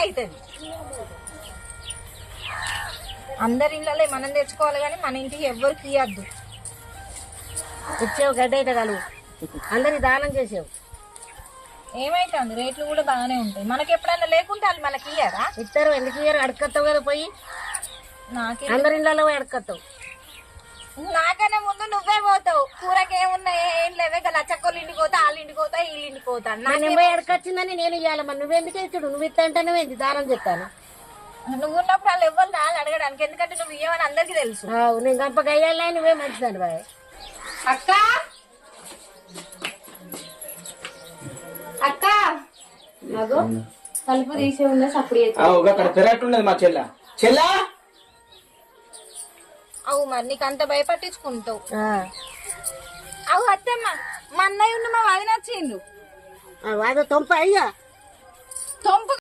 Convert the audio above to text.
అవుతుంది. అందరి ఇళ్ళలో మనం తెచ్చుకోవాలి కానీ మన ఇంటికి ఎవ్వరికి ఇవ్వద్దు. ఇచ్చేవు గడ్డ అయితే కలువు అందరికి దానం చేసావు. ఏమైతుంది రేట్లు కూడా బాగానే ఉంటాయి. మనకి ఎప్పుడన్నా లేకుంటే వాళ్ళు మనకి ఇయ్యారా? ఇస్తారు. ఎందుకు ఇయ్యారు? అడకత్తావు కదా పోయి. నాకే అందరి ఇళ్ళలో పోయి అడకత్తావు. నాకనే ముందు నువ్వే పోతావు. కూరకి ఏమున్నాయి ఏం లేవే కదా. లచ్చక్కోళ్ళు ఇంటికి పోతా, వాళ్ళ ఇంటికి పోతా, వీళ్ళ ఇంటికి పోతా. నేను పోయి అడకొచ్చిందని నేను ఇవ్వాలి. మరి నువ్వెందుకు ఇచ్చుడు? నువ్వు ఇస్తా అంటే నువ్వేంది దానం చెప్తాను. నువ్వు ఉన్నప్పుడు వాళ్ళు ఎవ్వరు రాళ్ళు అడగడానికి. ఎందుకంటే నువ్వు ఇవ్వని అందరికీ తెలుసు. నేను గంప గయ్యాలి. నువ్వే మంచిదాన్ని బాయ్. అక్క అక్క అగో తలుపు తీసే ఉన్న సప్పుడు మా చెల్ల అవు. మరి నీకు అంత భయపట్టించుకుంటావు. అవు అత్తమ్మ, మా అన్నయ్య ఉన్న మా వదిన వచ్చిండు. వాడు తొంప అయ్యా తొంపు